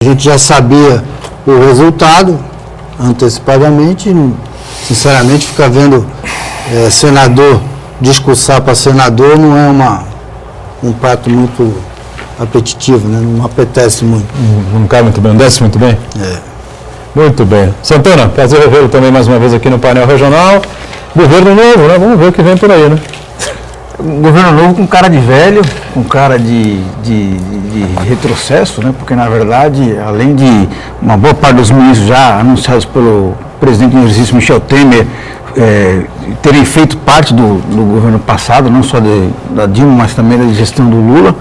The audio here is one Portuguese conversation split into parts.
A gente já sabia o resultado antecipadamente, sinceramente, ficar vendo senador discursar para senador não é um prato muito apetitivo, né? Não apetece muito. Não cai muito bem, não desce muito bem? Muito bem. Santana, prazer revê-lo também mais uma vez aqui no painel regional. Governo novo, né? Vamos ver o que vem por aí, né? Governo novo com cara de velho, com cara de retrocesso, né? Porque, na verdade, além de uma boa parte dos ministros já anunciados pelo presidente do exercício Michel Temer terem feito parte do governo passado, não só da Dilma, mas também da gestão do Lula,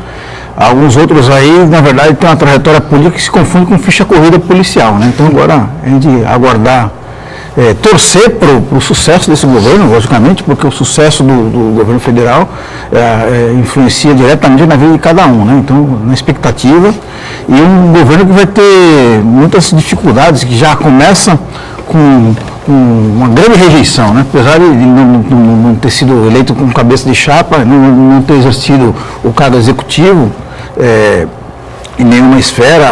alguns outros aí, na verdade, têm uma trajetória política que se confunde com ficha corrida policial, né? Então, agora, a gente aguardar, torcer para o sucesso desse governo, logicamente, porque o sucesso do governo federal influencia diretamente na vida de cada um, né? Então, na expectativa, e um governo que vai ter muitas dificuldades, que já começa com uma grande rejeição, né? Apesar de não ter sido eleito com cabeça de chapa, não ter exercido o cargo executivo, em nenhuma esfera,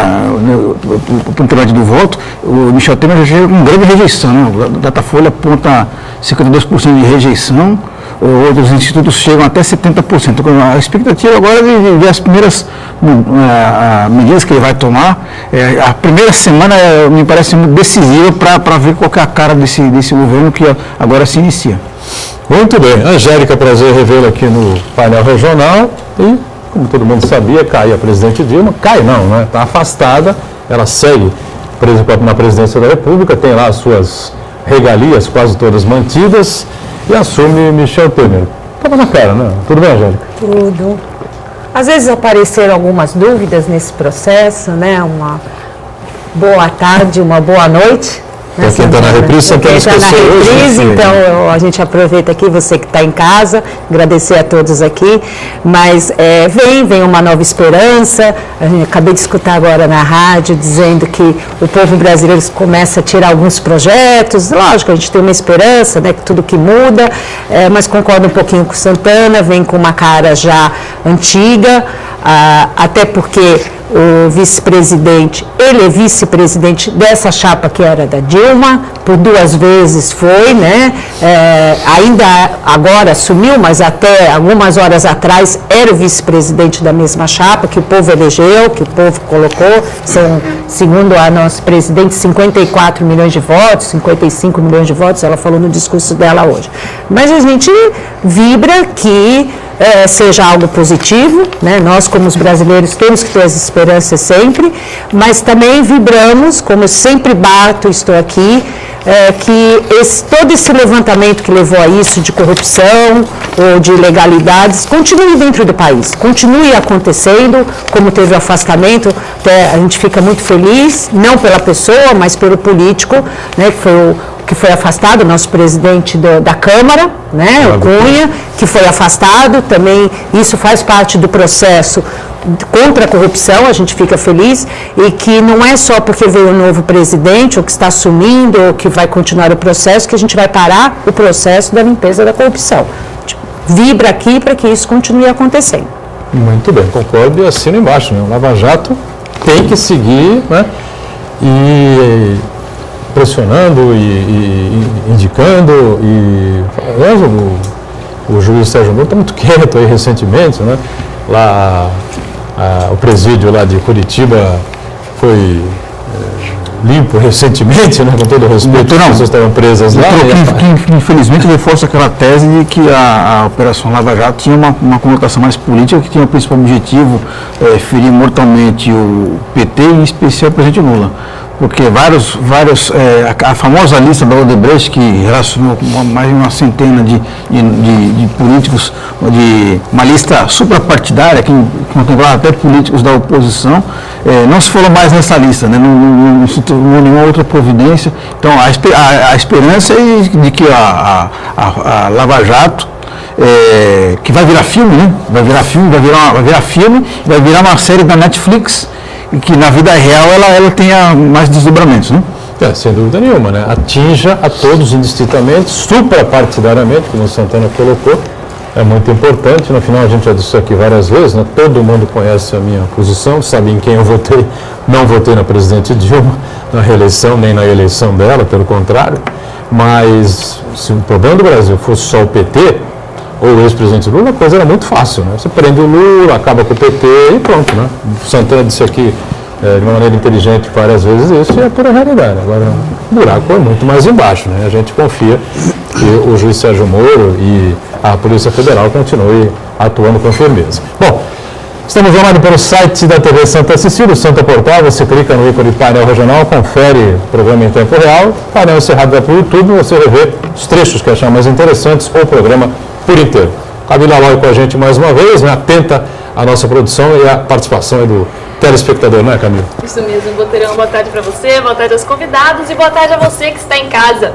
por intermédio do voto, o Michel Temer já chega com grande rejeição, né? O Datafolha aponta 52% de rejeição, outros institutos chegam até 70%. A expectativa agora é de ver as primeiras medidas que ele vai tomar. A primeira semana me parece muito decisiva para ver qual é a cara desse governo que agora se inicia. Muito bem. Angélica, prazer revê-la aqui no painel regional. E, como todo mundo sabia, cai a presidente Dilma. Cai não, né? Está afastada. Ela segue presa na presidência da República, tem lá as suas regalias quase todas mantidas e assume Michel Temer. Estava na cara, né? Tudo bem, Angélica? Tudo. Às vezes apareceram algumas dúvidas nesse processo, né? Uma boa tarde, uma boa noite. Para quem está na reprise, Santana esqueceu hoje. Então a gente aproveita aqui, você que está em casa, agradecer a todos aqui, mas vem uma nova esperança. Acabei de escutar agora na rádio dizendo que o povo brasileiro começa a tirar alguns projetos. Lógico, a gente tem uma esperança, né, que tudo que muda, mas concordo um pouquinho com o Santana, vem com uma cara já antiga, até porque o vice-presidente, ele é vice-presidente dessa chapa que era da Dilma, por 2 vezes foi, né? Ainda agora assumiu, mas até algumas horas atrás era o vice-presidente da mesma chapa, que o povo elegeu, que o povo colocou. São, segundo a nossa presidente, 54 milhões de votos, 55 milhões de votos, ela falou no discurso dela hoje. Mas a gente vibra que seja algo positivo, né? Nós, como os brasileiros, temos que ter as esperanças sempre, mas também vibramos, como eu sempre bato, estou aqui, que todo esse levantamento que levou a isso de corrupção ou de ilegalidades continue dentro do país, continue acontecendo, como teve o afastamento, a gente fica muito feliz, não pela pessoa, mas pelo político, né, que foi afastado, nosso presidente da Câmara, né, o Cunha, que foi afastado, também isso faz parte do processo contra a corrupção, a gente fica feliz, e que não é só porque veio um novo presidente, ou que está assumindo, ou que vai continuar o processo, que a gente vai parar o processo da limpeza da corrupção. Vibra aqui para que isso continue acontecendo. Muito bem, concordo e assino embaixo, né? O Lava Jato tem que seguir, né? E pressionando e indicando, e o juiz Sérgio Moro está muito quieto aí recentemente, né? Lá o presídio lá de Curitiba foi limpo recentemente, né? Com todo o respeito, as pessoas estavam presas lá. Que infelizmente reforça aquela tese de que a Operação Lava Jato tinha uma conotação mais política, que tinha o principal objetivo ferir mortalmente o PT e em especial o presidente Lula. Porque a famosa lista da Odebrecht, que relacionou mais de uma centena de políticos, uma lista suprapartidária, que contemplava até políticos da oposição, não se falou mais nessa lista, né? Não se tomou nenhuma outra providência. Então, a esperança é de que a Lava Jato, que vai virar filme, né? Vai virar filme, vai virar uma série da Netflix, e que na vida real ela tenha mais desdobramentos, né? Sem dúvida nenhuma, né? Atinja a todos indistintamente, suprapartidariamente, como o Santana colocou, é muito importante. No final, a gente já disse aqui várias vezes, né? Todo mundo conhece a minha posição, sabe em quem eu votei Não votei na presidente Dilma, na reeleição, nem na eleição dela, pelo contrário. Mas se o problema do Brasil fosse só o PT, ou o ex-presidente Lula, a coisa era muito fácil, né? Você prende o Lula, acaba com o PT e pronto, né? O Santana disse aqui de uma maneira inteligente várias vezes isso, e é pura realidade. Agora, o buraco é muito mais embaixo, né? A gente confia que o juiz Sérgio Moro e a Polícia Federal continuem atuando com firmeza. Bom, estamos online pelo site da TV Santa Cecília, o Santa Portal. Você clica no ícone painel regional, confere o programa em tempo real. Painel encerrado vai para o YouTube, você revê os trechos que achar mais interessantes ou o programa por inteiro. Camila Lói com a gente mais uma vez, né? Atenta à nossa produção e à participação aí do telespectador, não é, Camila? Isso mesmo, Boteirão. Boa tarde para você, boa tarde aos convidados e boa tarde a você que está em casa.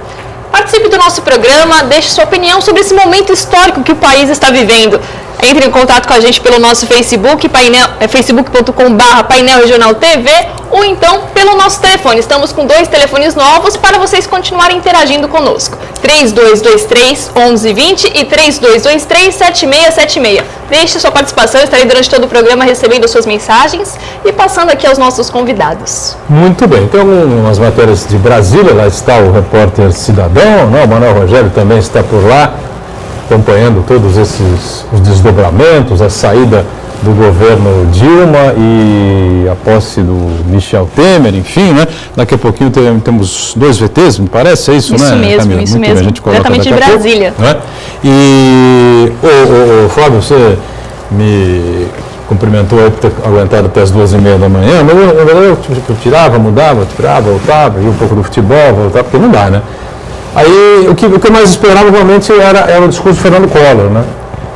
Participe do nosso programa, deixe sua opinião sobre esse momento histórico que o país está vivendo. Entre em contato com a gente pelo nosso Facebook, facebook.com/painel regional TV, ou então pelo nosso telefone. Estamos com 2 telefones novos para vocês continuarem interagindo conosco. 3223-1120 e 3223-7676. Deixe sua participação, estarei durante todo o programa recebendo suas mensagens e passando aqui aos nossos convidados. Muito bem, tem algumas matérias de Brasília, lá está o repórter cidadão, né? O Manuel Rogério também está por lá, acompanhando todos esses os desdobramentos, a saída do governo Dilma e a posse do Michel Temer, enfim, né? Daqui a pouquinho temos 2 VTs, me parece, é isso, né, Mesmo, Camila? isso Muito mesmo, bem, a gente coloca diretamente de daqui a pouco, Brasília. né? E, Flávio, você me cumprimentou aí por ter aguentado até as 2h30 da manhã, mas eu tirava, mudava, voltava, ia um pouco do futebol, voltava, porque não dá, né? Aí, o que eu mais esperava, realmente, era o discurso do Fernando Collor, né?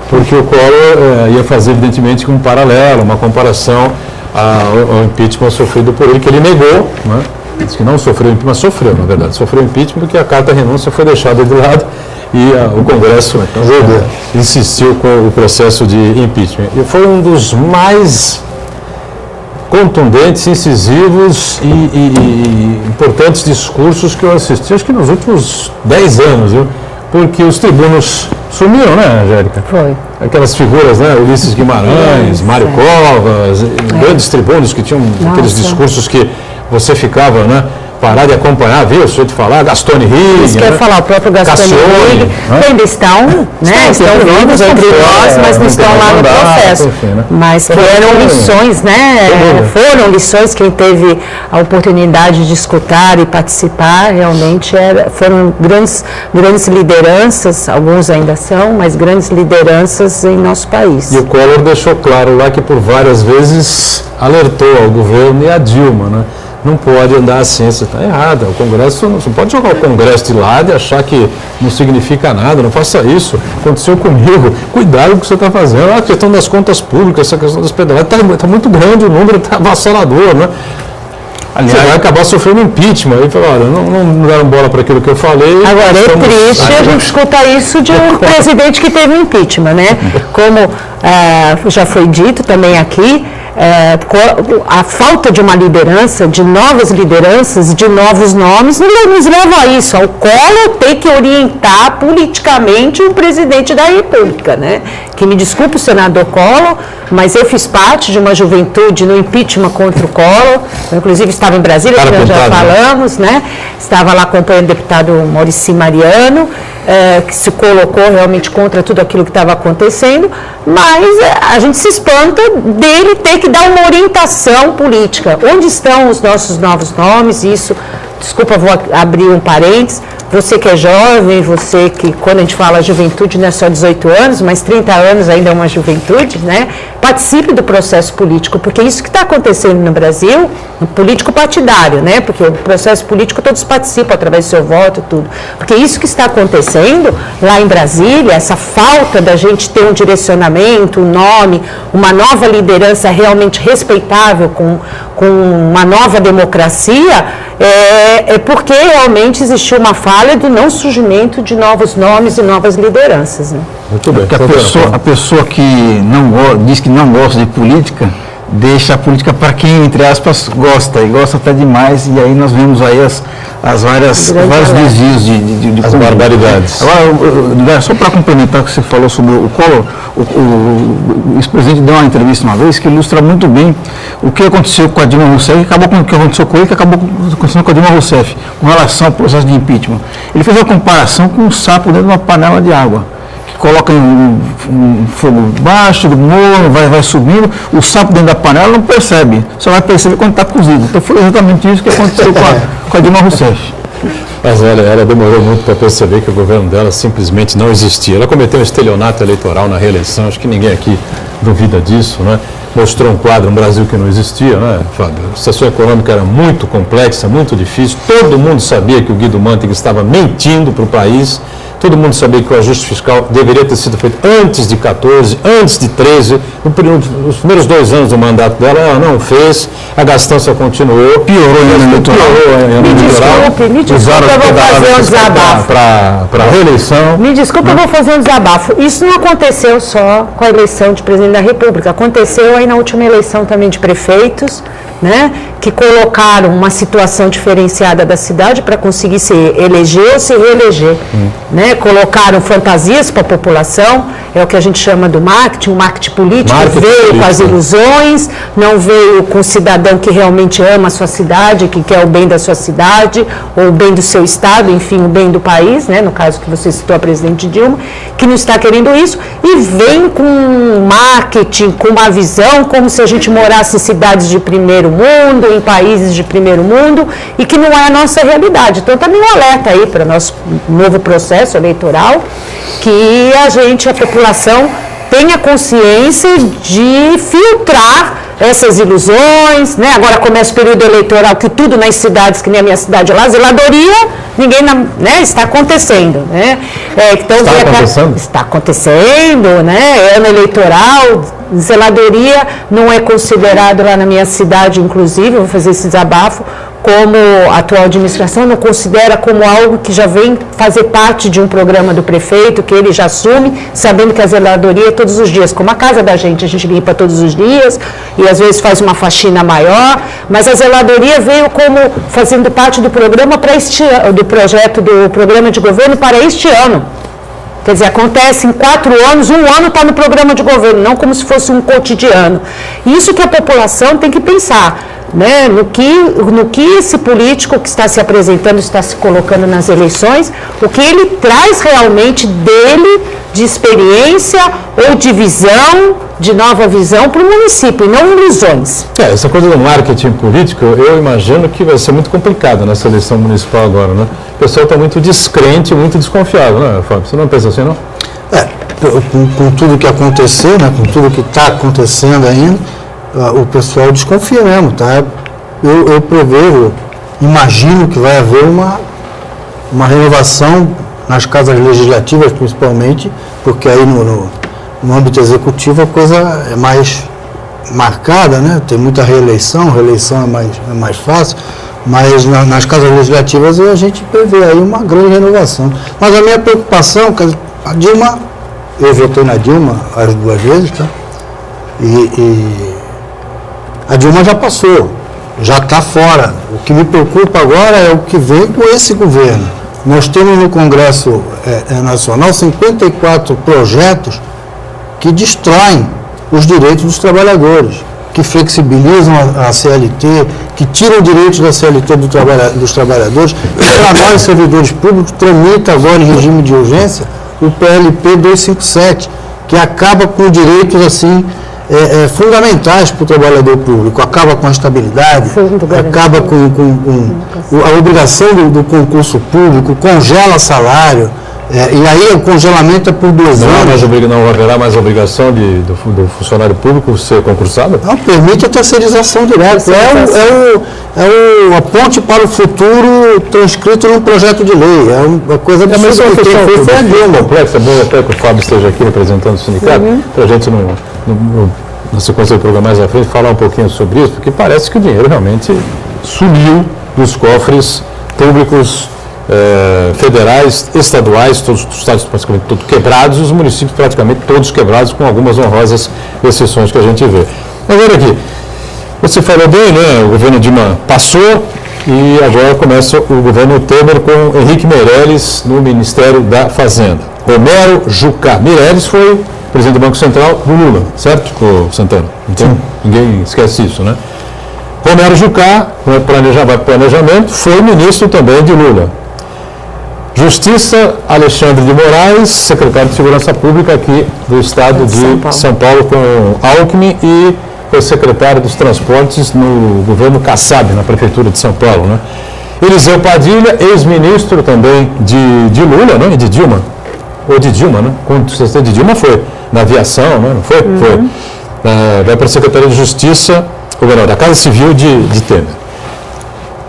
Porque o Collor ia fazer, evidentemente, um paralelo, uma comparação ao impeachment sofrido por ele, que ele negou, né? Disse que não sofreu impeachment, mas sofreu, na verdade. Sofreu impeachment porque a carta de renúncia foi deixada de lado e o Congresso insistiu com o processo de impeachment. E foi um dos mais contundentes, incisivos e importantes discursos que eu assisti, acho que nos últimos 10 anos, viu? Porque os tribunos sumiram, né, Angélica? Foi. Aquelas figuras, né, Ulisses Guimarães, Mário Covas, grandes tribunos que tinham aqueles discursos que você ficava, né, parar de acompanhar, ver o sujeito falar, Gastone Rig, Isso que eu ia falar, o próprio Gastone Rig, ainda estão, né, estão vivos entre nós, mas não estão lá no processo. Enfim, né? Mas que eram lições, né, foram lições, quem teve a oportunidade de escutar e participar, realmente foram grandes lideranças, alguns ainda são, mas grandes lideranças em nosso país. E o Collor deixou claro lá que por várias vezes alertou ao governo e a Dilma, né? Não pode andar assim, você está errado. O Congresso, você pode jogar o Congresso de lado e achar que não significa nada, não faça isso. Aconteceu comigo, cuidado com o que você está fazendo. A questão das contas públicas, essa questão das pedaladas, está muito grande, o número está avassalador, né? Aliás, você vai acabar sofrendo impeachment. Aí fala, olha, não deram bola para aquilo que eu falei. Agora, é triste a gente escutar isso de um presidente que teve impeachment, né? Como já foi dito também aqui, a falta de uma liderança, de novas lideranças, de novos nomes, nos leva a isso, ao Collor ter que orientar politicamente o presidente da República, né? Que me desculpe o senador Collor, mas eu fiz parte de uma juventude no impeachment contra o Collor, eu, inclusive estava em Brasília, que nós já falamos, né? Estava lá acompanhando o deputado Maurici Mariano, que se colocou realmente contra tudo aquilo que estava acontecendo, mas a gente se espanta dele ter que dar uma orientação política. Onde estão os nossos novos nomes? Isso, desculpa, vou abrir um parênteses. Você que é jovem, você que, quando a gente fala juventude, não é só 18 anos, mas 30 anos ainda é uma juventude, né? Participe do processo político, porque isso que está acontecendo no Brasil, um político partidário, né? Porque o processo político todos participam através do seu voto e tudo. Porque isso que está acontecendo lá em Brasília, essa falta da gente ter um direcionamento, um nome, uma nova liderança realmente respeitável, com uma nova democracia, é porque realmente existiu uma falha do não surgimento de novos nomes e novas lideranças, né? Muito bem. Porque a pessoa que diz que não gosta de política deixa a política para quem, entre aspas, gosta, e gosta até demais, e aí nós vemos aí vários desvios de as barbaridades. Agora, só para complementar o que você falou sobre o Collor, o ex-presidente deu uma entrevista uma vez que ilustra muito bem o que aconteceu com a Dilma Rousseff, o que aconteceu com ele, que acabou acontecendo com a Dilma Rousseff, com relação ao processo de impeachment. Ele fez uma comparação com um sapo dentro de uma panela de água. Coloca um fogo baixo, do morno, vai subindo, o sapo dentro da panela não percebe, só vai perceber quando está cozido. Então foi exatamente isso que aconteceu com a Dilma Rousseff. Mas olha, ela demorou muito para perceber que o governo dela simplesmente não existia. Ela cometeu um estelionato eleitoral na reeleição, acho que ninguém aqui duvida disso, né? Mostrou um quadro, um Brasil que não existia, né, Fábio? A situação econômica era muito complexa, muito difícil, todo mundo sabia que o Guido Mantega estava mentindo para o país. Todo mundo sabia que o ajuste fiscal deveria ter sido feito antes de 14, antes de 13. Nos primeiros 2 anos do mandato dela, ela não fez. A gastança continuou. Piorou em ano eleitoral. Me desculpe, eu vou fazer um desabafo. Para a reeleição. Me desculpe, eu vou fazer um desabafo. Isso não aconteceu só com a eleição de presidente da República. Aconteceu aí na última eleição também de prefeitos, né, que colocaram uma situação diferenciada da cidade para conseguir se eleger ou se reeleger. Né? Colocaram fantasias para a população, é o que a gente chama do marketing, o marketing político, veio com as ilusões, não veio com o cidadão que realmente ama a sua cidade, que quer o bem da sua cidade, ou o bem do seu estado, enfim, o bem do país, né? No caso que você citou a presidente Dilma, que não está querendo isso, e vem com um marketing, com uma visão, como se a gente morasse em cidades de primeiro mundo, em países de primeiro mundo, e que não é a nossa realidade. Então, também um alerta aí para o nosso novo processo eleitoral, que a população tenha consciência de filtrar essas ilusões, né? Agora começa o período eleitoral, que tudo nas cidades, que nem a minha cidade lá, zeladoria, ninguém, né? Está acontecendo, né? Então, está acontecendo, né? Ano eleitoral, zeladoria não é considerado lá na minha cidade, inclusive, vou fazer esse desabafo, como a atual administração não considera como algo que já vem fazer parte de um programa do prefeito, que ele já assume, sabendo que a zeladoria é todos os dias, como a casa da gente, a gente limpa todos os dias e às vezes faz uma faxina maior, mas a zeladoria veio como fazendo parte do programa do projeto do programa de governo para este ano. Quer dizer, acontece em 4 anos, 1 ano está no programa de governo, não como se fosse um cotidiano. Isso que a população tem que pensar, né? No que esse político que está se apresentando, está se colocando nas eleições, o que ele traz realmente dele de experiência ou de visão, de nova visão para o município, e não ilusões. Essa coisa do marketing político, eu imagino que vai ser muito complicado nessa eleição municipal agora, né? O pessoal está muito descrente, muito desconfiado, né, Fábio? Você não pensa assim, não? Com tudo que aconteceu, né, com tudo que está acontecendo ainda, o pessoal desconfia mesmo, tá? Eu prevejo, imagino que vai haver uma renovação nas casas legislativas, principalmente, porque aí no âmbito executivo a coisa é mais marcada, né? Tem muita reeleição é mais fácil, mas nas casas legislativas a gente prevê aí uma grande renovação. Mas a minha preocupação, a Dilma, eu votei na Dilma as 2 vezes, tá? E a Dilma já passou, já está fora. O que me preocupa agora é o que vem com esse governo. Nós temos no Congresso Nacional 54 projetos que destroem os direitos dos trabalhadores, que flexibilizam a CLT, que tiram direitos da CLT dos trabalhadores. E para nós, servidores públicos, tramita agora em regime de urgência o PLP 257, que acaba com direitos assim fundamentais para o trabalhador público, acaba com a estabilidade, acaba com a obrigação do concurso público, congela salário, e aí o congelamento é por 2 anos. Não haverá mais obrigação do funcionário público ser concursado? Não, permite a terceirização direta. É a ponte para o futuro transcrito num projeto de lei. É uma coisa absurda. É bom até que o Fábio esteja aqui representando o sindicato, para a gente na sequência do programa mais à frente, falar um pouquinho sobre isso, porque parece que o dinheiro realmente sumiu dos cofres públicos federais, estaduais, todos os estados praticamente todos quebrados, e os municípios praticamente todos quebrados, com algumas honrosas exceções que a gente vê. Agora aqui, Você falou bem, né? O governo Dilma passou e agora começa o governo Temer com Henrique Meirelles no Ministério da Fazenda. Romero Jucá Meirelles foi presidente do Banco Central do Lula, certo, Santana? Então, ninguém esquece isso, né? Romero Jucá, planejamento, foi ministro também de Lula. Justiça, Alexandre de Moraes, secretário de Segurança Pública aqui do estado de São Paulo com Alckmin, e foi secretário dos Transportes no governo Kassab, na Prefeitura de São Paulo, né? Eliseu Padilha, ex-ministro também de Lula, né? E de Dilma. Ou de Dilma, né? Quando você de Dilma foi na aviação, né? Não foi? Foi. Vai para a Secretaria de Justiça, da Casa Civil de Temer.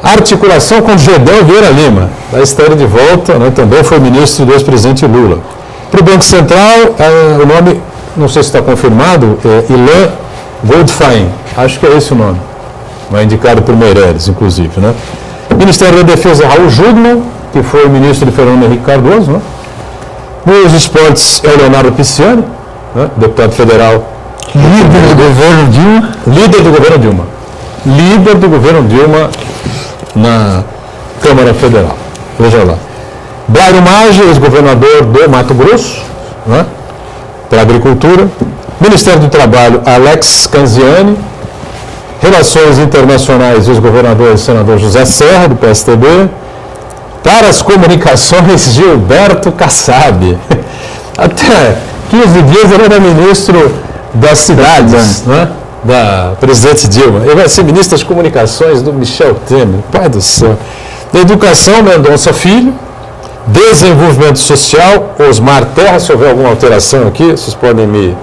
Articulação com Gedão Vieira Lima, da estaria de volta, né? Também foi ministro do ex-presidente Lula. Para o Banco Central, o nome, não sei se está confirmado, é Ilan Goldfein, acho que é esse o nome, mas indicado por Meirelles, inclusive, né? Ministério da Defesa, Raul Jungmann, que foi ministro de Fernando Henrique Cardoso, né? Nos esportes, é o Leonardo Pisciani, né? Deputado federal. Líder do governo Dilma. Líder do governo Dilma. Líder do governo Dilma na Câmara Federal. Veja lá. Blairo Maggi, ex-governador do Mato Grosso, né? Para a Agricultura. Ministério do Trabalho, Alex Canziani. Relações Internacionais, ex-governador e senador José Serra, do PSTB. Para as Comunicações, Gilberto Kassab. Até 15 dias ele era ministro das cidades, né? Da presidente Dilma. Ele vai ser ministro das Comunicações do Michel Temer. Pai do céu. Da Educação, Mendonça Filho. Desenvolvimento Social, Osmar Terra. Se houver alguma alteração aqui, vocês podem me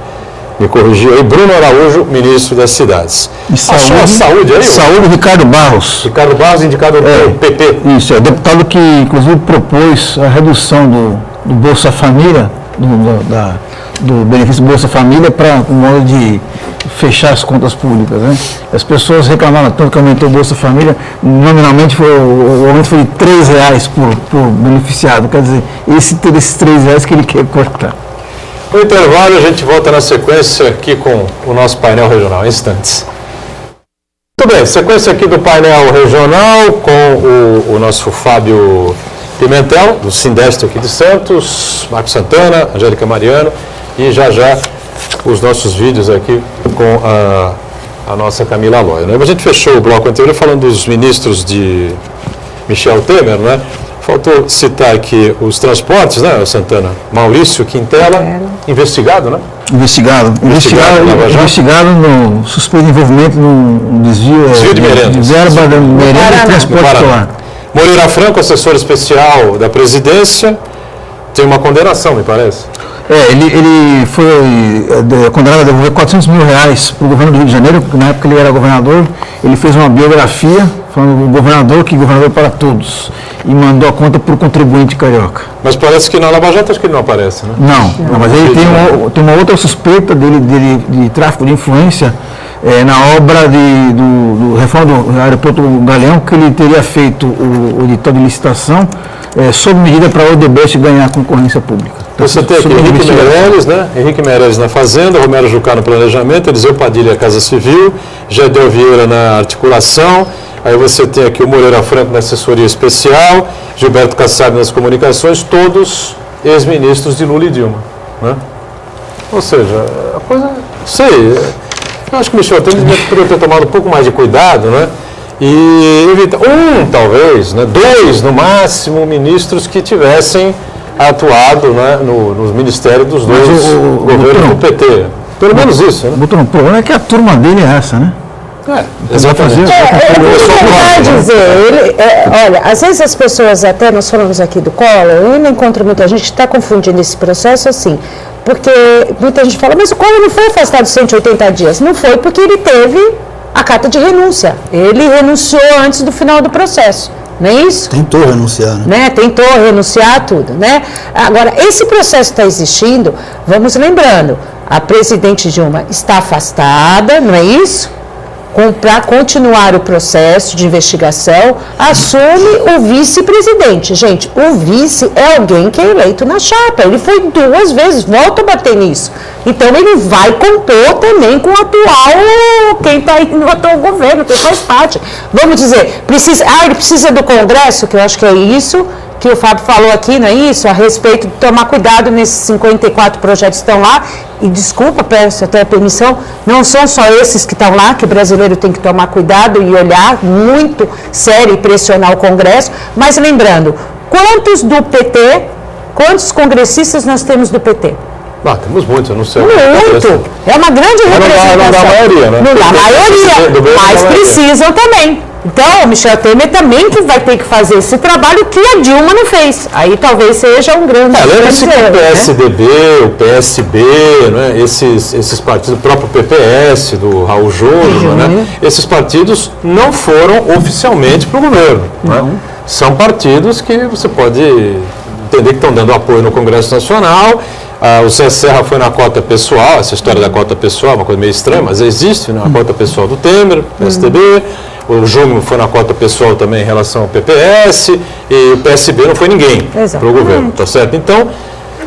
corrigir aí. Bruno Araújo, ministro das Cidades. E saúde aí? Saúde, Ricardo Barros. Ricardo Barros, indicado pelo PP. Isso, é deputado que, inclusive, propôs a redução do Bolsa Família, do benefício Bolsa Família, para um modo de fechar as contas públicas, né? As pessoas reclamaram tanto que aumentou o Bolsa Família, nominalmente o aumento foi de R$3 por beneficiado, quer dizer, esses R$3 que ele quer cortar. No intervalo, a gente volta na sequência aqui com o nosso painel regional, em instantes. Muito bem, sequência aqui do painel regional com o nosso Fábio Pimentel, do Sindeste aqui de Santos, Marcos Santana, Angélica Mariano, e já os nossos vídeos aqui com a nossa Camila Aloy, né? A gente fechou o bloco anterior falando dos ministros de Michel Temer, né? Faltou citar aqui os transportes, né, Santana? Maurício Quintela, investigado, né? Investigado no suspeito de envolvimento no desvio de verba da merenda e transporte escolar. Moreira Franco, assessor especial da presidência, tem uma condenação, me parece. Ele foi condenado a devolver R$400 mil para o governo do Rio de Janeiro, porque na época ele era governador. Ele fez uma biografia falando do governador, que governador para todos, e mandou a conta para o contribuinte carioca. Mas parece que na Lava Jato acho que ele não aparece, né? Não, mas ele tem uma outra suspeita dele de tráfico de influência na obra do reforma do aeroporto Galeão, que ele teria feito o edital de licitação sob medida para a Odebrecht ganhar a concorrência pública. Você tem aqui Henrique Meirelles, né? Henrique Meirelles na Fazenda, Romero Jucá no Planejamento, Eliseu Padilha Casa Civil, Gedel Vieira na Articulação, aí você tem aqui o Moreira Franco na Assessoria Especial, Gilberto Kassab nas Comunicações, todos ex-ministros de Lula e Dilma, né? Ou seja, a coisa, sei, eu acho que o Michel Temer deveria ter tomado um pouco mais de cuidado, né? E evitar, talvez, né? 2 no máximo, ministros que tivessem atuado, né, no ministério dos dois governos do PT. Pelo menos isso, né? O problema é que a turma dele é essa, né? Exatamente. Olha, às vezes as pessoas, até nós falamos aqui do Collor, eu ainda encontro muita gente que está confundindo esse processo assim, porque muita gente fala, mas o Collor não foi afastado de 180 dias. Não foi porque ele teve a carta de renúncia. Ele renunciou antes do final do processo. Não é isso? Tentou renunciar, né? Tentou renunciar tudo, né? Agora, esse processo está existindo, vamos lembrando, a presidente Dilma está afastada, não é isso? para continuar o processo de investigação, assume o vice-presidente. Gente, o vice é alguém que é eleito na chapa. Ele foi 2 vezes, volta a bater nisso. Então, ele vai compor também com o atual, quem está aí no atual governo, quem faz parte. Vamos dizer, ele precisa do Congresso, que eu acho que é isso que o Fábio falou aqui, não é isso? A respeito de tomar cuidado nesses 54 projetos que estão lá. E desculpa, peço até a permissão, não são só esses que estão lá, que o brasileiro tem que tomar cuidado e olhar muito sério e pressionar o Congresso. Mas lembrando, quantos do PT, quantos congressistas nós temos do PT? Temos muitos, eu não sei. Muito! É uma grande representação. Não dá a maioria, né? Não dá a maioria, mas precisam também. Então, o Michel Temer também que vai ter que fazer esse trabalho que a Dilma não fez. Aí talvez seja um grande lembra-se que o PSDB, o PSB, né, esses partidos, o próprio PPS, do Raul Júnior, né, esses partidos não foram oficialmente para o governo. Né? São partidos que você pode entender que estão dando apoio no Congresso Nacional. O Zé Serra foi na cota pessoal, essa história da cota pessoal é uma coisa meio estranha, mas existe, né, a cota pessoal do Temer, PSDB. O Júnior foi na cota pessoal também em relação ao PPS, e o PSB não foi ninguém para o governo, tá certo? Então,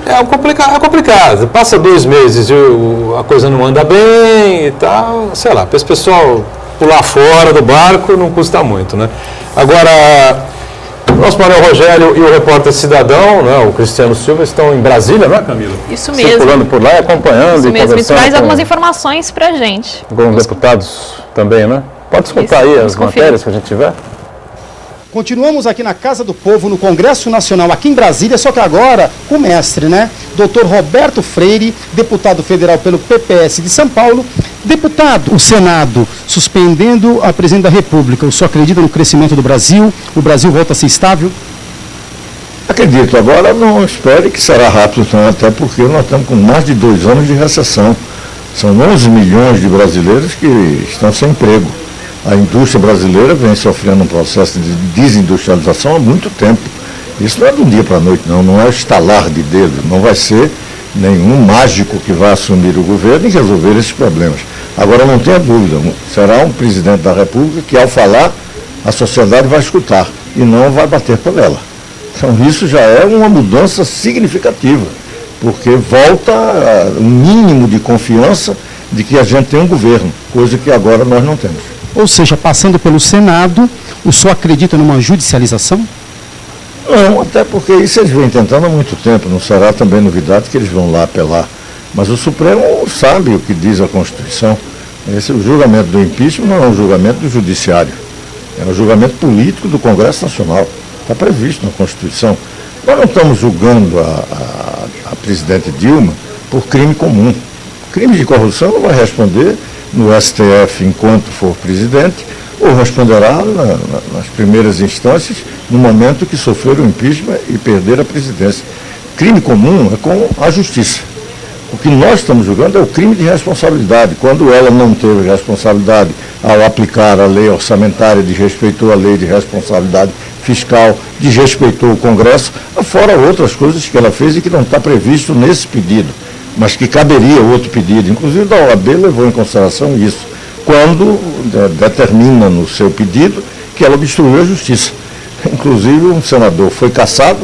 é complicado. Passa 2 meses e a coisa não anda bem e tal, sei lá, para esse pessoal pular fora do barco não custa muito, né? Agora, o nosso Manuel Rogério e o repórter Cidadão, né, o Cristiano Silva, estão em Brasília, não é, Camila? Isso mesmo. Circulando por lá e acompanhando. Isso mesmo, e traz algumas informações pra gente. Com os deputados também, né? Pode escutar aí as matérias que a gente tiver? Continuamos aqui na Casa do Povo, no Congresso Nacional, aqui em Brasília, só que agora com o mestre, né? Dr. Roberto Freire, deputado federal pelo PPS de São Paulo. Deputado, o Senado suspendendo a presidente da República, o senhor acredita no crescimento do Brasil? O Brasil volta a ser estável? Acredito. Agora não espere que será rápido, não, até porque nós estamos com mais de 2 anos de recessão. São 11 milhões de brasileiros que estão sem emprego. A indústria brasileira vem sofrendo um processo de desindustrialização há muito tempo. Isso não é de um dia para a noite, não é estalar de dedo, não vai ser nenhum mágico que vai assumir o governo e resolver esses problemas. Agora, não tenha dúvida, será um presidente da República que, ao falar, a sociedade vai escutar e não vai bater por ela. Então, isso já é uma mudança significativa, porque volta um mínimo de confiança de que a gente tem um governo, coisa que agora nós não temos. Ou seja, passando pelo Senado, o senhor acredita numa judicialização? Não, até porque isso eles vêm tentando há muito tempo, não será também novidade que eles vão lá apelar. Mas o Supremo sabe o que diz a Constituição. O julgamento do impeachment não é um julgamento do Judiciário, é um julgamento político do Congresso Nacional. Está previsto na Constituição. Nós não estamos julgando a presidente Dilma por crime comum. Crime de corrupção não vai responder no STF enquanto for presidente, ou responderá nas primeiras instâncias, no momento que sofrer o impeachment e perder a presidência. Crime comum é com a justiça. O que nós estamos julgando é o crime de responsabilidade. Quando ela não teve responsabilidade ao aplicar a lei orçamentária, desrespeitou a lei de responsabilidade fiscal, desrespeitou o Congresso, fora outras coisas que ela fez e que não está previsto nesse pedido, mas que caberia outro pedido. Inclusive, a OAB levou em consideração isso, quando determina no seu pedido que ela obstruiu a justiça. Inclusive, um senador foi cassado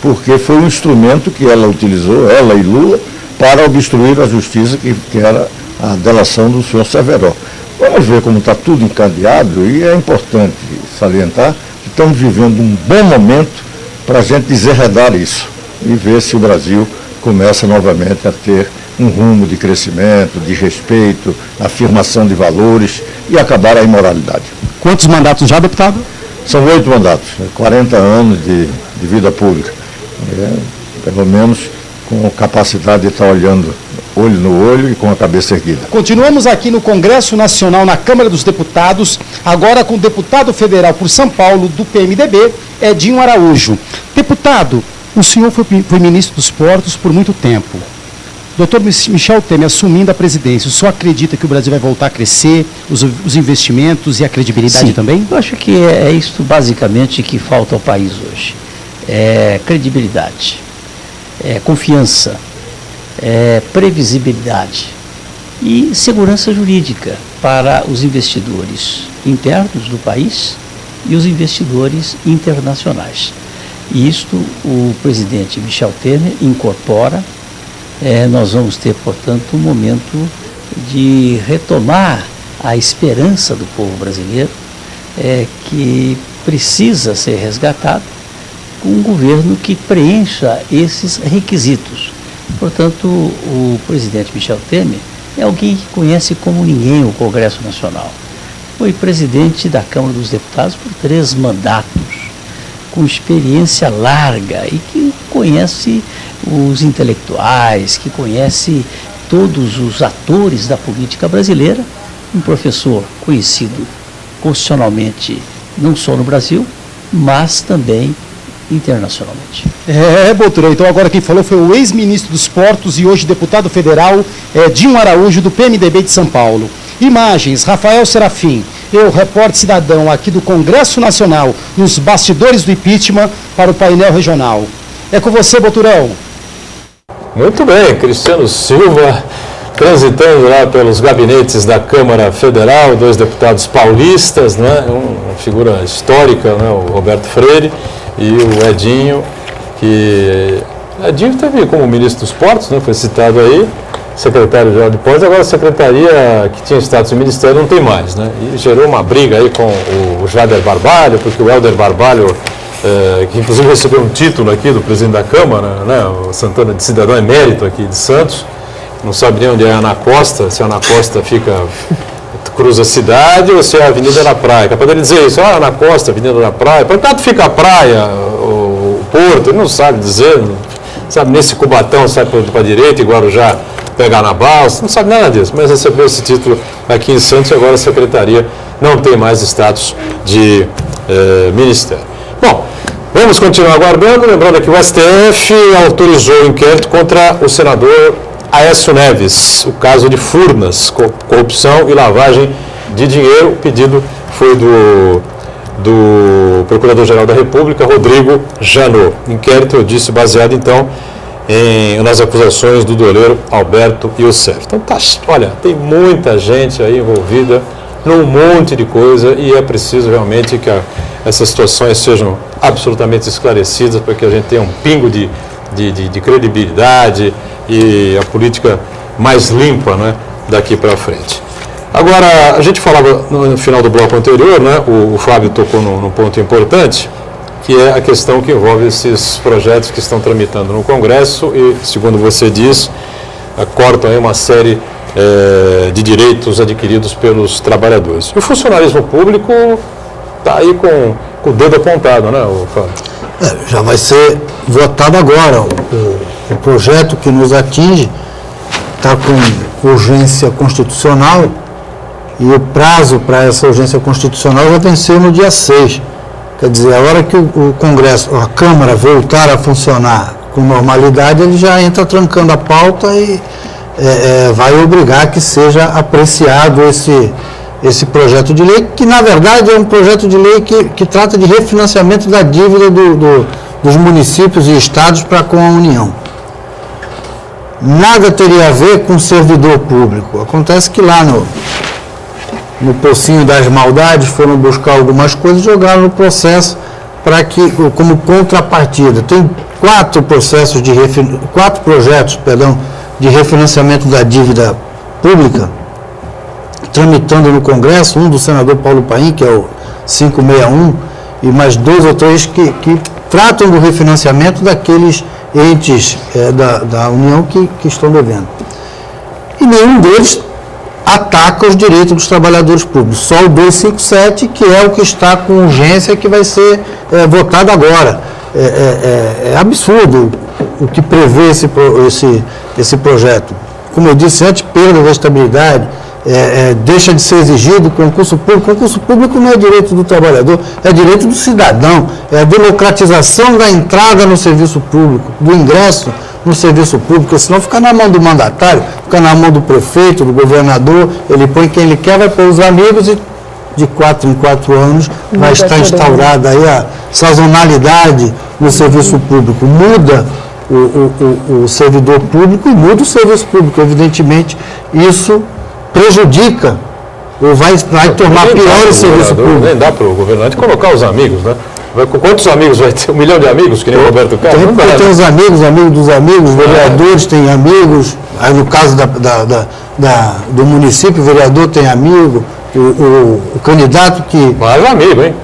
porque foi um instrumento que ela utilizou, ela e Lula, para obstruir a justiça, que era a delação do senhor Severo. Vamos ver como está tudo encadeado, e é importante salientar que estamos vivendo um bom momento para a gente desarredar isso e ver se o Brasil começa novamente a ter um rumo de crescimento, de respeito, afirmação de valores e acabar a imoralidade. Quantos mandatos já, deputado? São 8 mandatos, 40 anos de vida pública. Pelo menos com capacidade de estar olhando olho no olho e com a cabeça erguida. Continuamos aqui no Congresso Nacional, na Câmara dos Deputados, agora com o deputado federal por São Paulo, do PMDB, Edinho Araújo. Deputado, o senhor foi ministro dos Portos por muito tempo. Doutor Michel Temer assumindo a presidência, o senhor acredita que o Brasil vai voltar a crescer, os investimentos e a credibilidade também? Eu acho que é isso basicamente que falta ao país hoje. É credibilidade, é confiança, é previsibilidade e segurança jurídica. para os investidores internos do país e os investidores internacionais. E isto o presidente Michel Temer incorpora. Nós vamos ter, portanto, um momento de retomar a esperança do povo brasileiro, que precisa ser resgatado com um governo que preencha esses requisitos. Portanto, o presidente Michel Temer é alguém que conhece como ninguém o Congresso Nacional. Foi presidente da Câmara dos Deputados por 3 mandatos, com experiência larga e que conhece os intelectuais, que conhece todos os atores da política brasileira, um professor conhecido constitucionalmente não só no Brasil, mas também internacionalmente. Boturão, então agora quem falou foi o ex-ministro dos Portos e hoje deputado federal, Dinho Araújo, do PMDB de São Paulo. Imagens, Rafael Serafim, eu, repórter cidadão aqui do Congresso Nacional, nos bastidores do impeachment, para o painel regional. É com você, Boturão. Muito bem, Cristiano Silva, transitando lá pelos gabinetes da Câmara Federal, 2 deputados paulistas, né? Uma figura histórica, né? O Roberto Freire e o Edinho, que Edinho teve como ministro dos Portos, né? Foi citado aí, secretário-geral de Portos, agora a secretaria que tinha status de ministério não tem mais, né? E gerou uma briga aí com o Jader Barbalho, porque o Helder Barbalho, que inclusive recebeu um título aqui do presidente da Câmara, né? O Santana de cidadão emérito aqui de Santos, não sabe nem onde é a Ana Costa, se a Ana Costa cruza a cidade ou se é a Avenida da Praia. Capaz dele dizer isso, Ana Costa, Avenida da Praia, por tanto fica a praia, o porto, ele não sabe dizer, não sabe nesse Cubatão, sai para a direita, Guarujá pegar na balsa, não sabe nada disso, mas recebeu esse título aqui em Santos e agora a secretaria não tem mais status de ministério. Bom, vamos continuar aguardando, lembrando que o STF autorizou o inquérito contra o senador Aécio Neves, o caso de Furnas, corrupção e lavagem de dinheiro. O pedido foi do Procurador-Geral da República, Rodrigo Janot. Inquérito, eu disse, baseado então nas acusações do doleiro Alberto Youssef. Então, olha, tem muita gente aí envolvida num monte de coisa e é preciso realmente que essas situações sejam absolutamente esclarecidas para que a gente tenha um pingo de credibilidade e a política mais limpa, né, daqui para frente. Agora, a gente falava no final do bloco anterior, né, o Fábio tocou num ponto importante, que é a questão que envolve esses projetos que estão tramitando no Congresso e, segundo você diz, cortam aí uma série de direitos adquiridos pelos trabalhadores. E o funcionalismo público está aí com o dedo apontado, né, Fábio? Já vai ser votado agora. O projeto que nos atinge está com urgência constitucional e o prazo para essa urgência constitucional vai vencer no dia 6. Quer dizer, a hora que o Congresso, a Câmara voltar a funcionar com normalidade, ele já entra trancando a pauta e vai obrigar que seja apreciado esse projeto de lei, que na verdade é um projeto de lei que trata de refinanciamento da dívida dos municípios e estados para com a União. Nada teria a ver com servidor público. Acontece que lá no pocinho das maldades foram buscar algumas coisas e jogaram no processo como contrapartida. Tem 4 projetos de refinanciamento da dívida pública tramitando no Congresso, um do senador Paulo Paim, que é o 561, e mais 2 ou 3 que tratam do refinanciamento daqueles entes da União que estão devendo. E nenhum deles ataca os direitos dos trabalhadores públicos. Só o 257, que é o que está com urgência, que vai ser votado agora. É absurdo o que prevê esse projeto. Como eu disse antes, perda da estabilidade, deixa de ser exigido concurso público. Concurso público não é direito do trabalhador, é direito do cidadão, é a democratização da entrada no serviço público, do ingresso no serviço público, senão fica na mão do mandatário, fica na mão do prefeito, do governador, ele põe quem ele quer, vai pôr os amigos e de 4 em 4 anos vai estar instaurada aí a sazonalidade no serviço público. Muda o servidor público e muda o serviço público. Evidentemente, isso prejudica ou vai tornar pior o serviço público? Nem dá para o governante colocar os amigos, né? Quantos amigos vai ter? 1 milhão de amigos, que nem o Roberto Carlos? Tem os amigos dos amigos, vereadores têm amigos, aí no caso do município, o vereador tem amigo, o candidato que... Mais amigo, hein?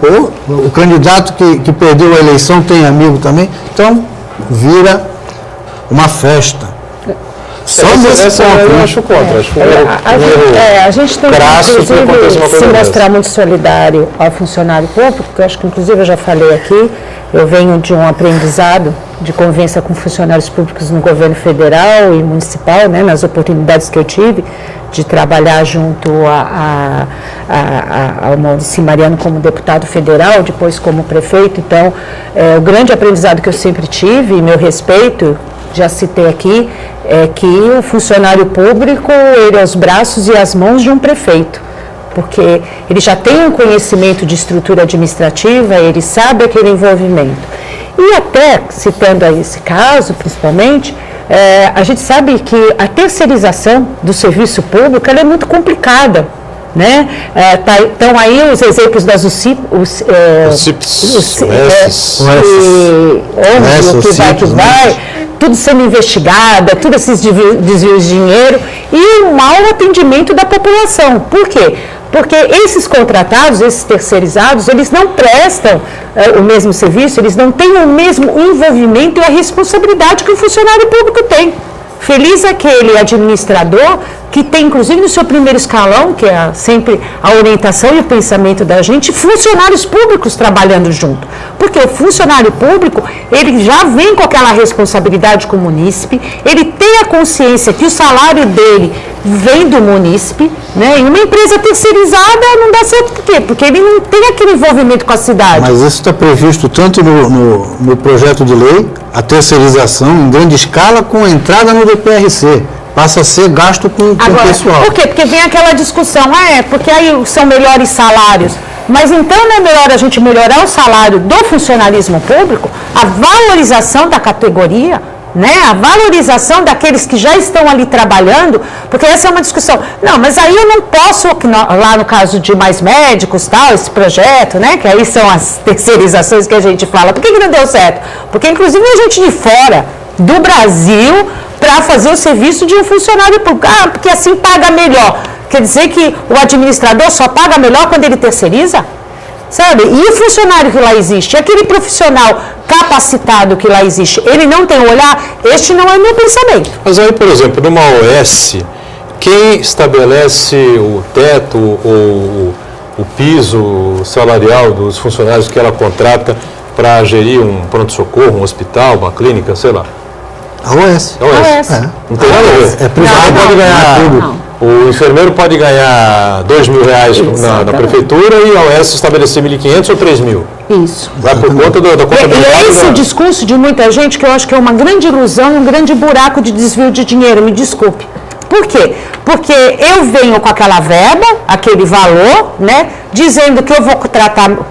O candidato que perdeu a eleição tem amigo também, então vira uma festa. Só essa eu acho contra. Acho a gente tem crasso que, inclusive, se mostrar muito solidário ao funcionário público, que eu acho que, inclusive, eu já falei aqui, eu venho de um aprendizado de convivência com funcionários públicos no governo federal e municipal, né, nas oportunidades que eu tive de trabalhar junto ao Maurício Mariano como deputado federal, depois como prefeito. Então, o grande aprendizado que eu sempre tive, e meu respeito, já citei aqui, é que o funcionário público, ele é os braços e as mãos de um prefeito, porque ele já tem um conhecimento de estrutura administrativa, ele sabe aquele envolvimento. E até, citando aí esse caso, principalmente, a gente sabe que a terceirização do serviço público ela é muito complicada, né? Estão aí os exemplos das UCIPs, que vai, tudo sendo investigado, tudo esses desvios de dinheiro e o mau atendimento da população. Por quê? Porque esses contratados, esses terceirizados, eles não prestam o mesmo serviço, eles não têm o mesmo envolvimento e a responsabilidade que o funcionário público tem. Feliz aquele administrador que tem, inclusive, no seu primeiro escalão, que é sempre a orientação e o pensamento da gente, funcionários públicos trabalhando junto. Porque o funcionário público, ele já vem com aquela responsabilidade com o munícipe, ele tem a consciência que o salário dele vem do munícipe, né? E uma empresa terceirizada não dá certo por quê? Porque ele não tem aquele envolvimento com a cidade. Mas isso está previsto tanto no projeto de lei, a terceirização em grande escala com entrada no DPRC. Passa a ser gasto com o pessoal. Por quê? Porque vem aquela discussão, porque aí são melhores salários. Mas então não é melhor a gente melhorar o salário do funcionalismo público, a valorização da categoria, né? A valorização daqueles que já estão ali trabalhando, porque essa é uma discussão. Não, mas aí eu não posso, lá no caso de mais médicos, tal, esse projeto, né? Que aí são as terceirizações que a gente fala. Por que não deu certo? Porque inclusive a gente de fora do Brasil para fazer o serviço de um funcionário público. Porque assim paga melhor. Quer dizer que o administrador só paga melhor quando ele terceiriza? Sabe? E o funcionário que lá existe, aquele profissional capacitado que lá existe, ele não tem olhar? Este não é o meu pensamento. Mas aí, por exemplo, numa OS, quem estabelece o teto ou o piso salarial dos funcionários que ela contrata para gerir um pronto-socorro, um hospital, uma clínica, sei lá? A OS. Não tem nada a ver. É privado, pode ganhar tudo. O enfermeiro pode ganhar R$2.000 na prefeitura e a OS estabelecer 1.500 ou 3.000. Isso. Vai por conta da contabilidade. E esse discurso de muita gente que eu acho que é uma grande ilusão, um grande buraco de desvio de dinheiro, me desculpe. Por quê? Porque eu venho com aquela verba, aquele valor, né, dizendo que eu vou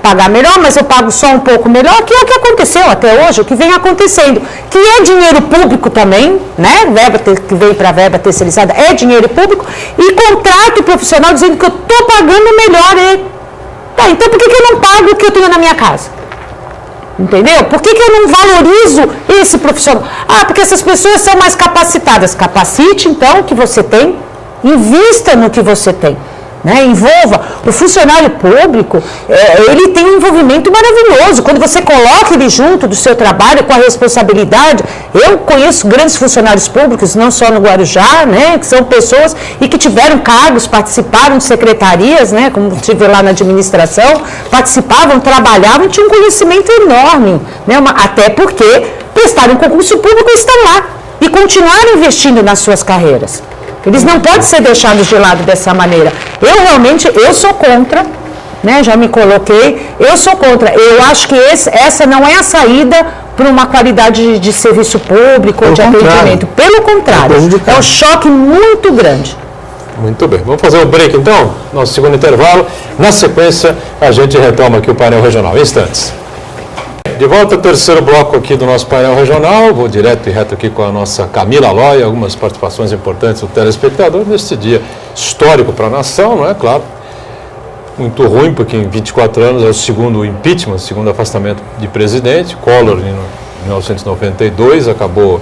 pagar melhor, mas eu pago só um pouco melhor, que é o que aconteceu até hoje, o que vem acontecendo, que é dinheiro público também, né, verba que veio para a verba terceirizada é dinheiro público, e contrato profissional dizendo que eu estou pagando melhor. Tá, então por que eu não pago o que eu tenho na minha casa? Entendeu? Por que eu não valorizo esse profissional? Porque essas pessoas são mais capacitadas. Capacite, então, o que você tem, invista no que você tem. Né? Envolva. O funcionário público, ele tem um envolvimento maravilhoso. Quando você coloca ele junto do seu trabalho, com a responsabilidade. Eu conheço grandes funcionários públicos, não só no Guarujá, né? Que são pessoas e que tiveram cargos, participaram de secretarias, né? Como tive lá na administração, participavam, trabalhavam e tinham um conhecimento enorme. Né? Até porque prestaram concurso público e estão lá. E continuaram investindo nas suas carreiras. Eles não podem ser deixados de lado dessa maneira. Eu sou contra, né? Já me coloquei, eu sou contra. Eu acho que essa não é a saída para uma qualidade de serviço público ou de atendimento. Pelo contrário, é um choque muito grande. Muito bem. Vamos fazer o break então, nosso segundo intervalo. Na sequência, a gente retoma aqui o painel regional. Instantes. De volta ao terceiro bloco aqui do nosso painel regional, vou direto e reto aqui com a nossa Camila Aloy, algumas participações importantes do telespectador neste dia histórico para a nação, não é? Claro. muito ruim, porque em 24 anos é o segundo impeachment, o segundo afastamento de presidente. Collor, em 1992, acabou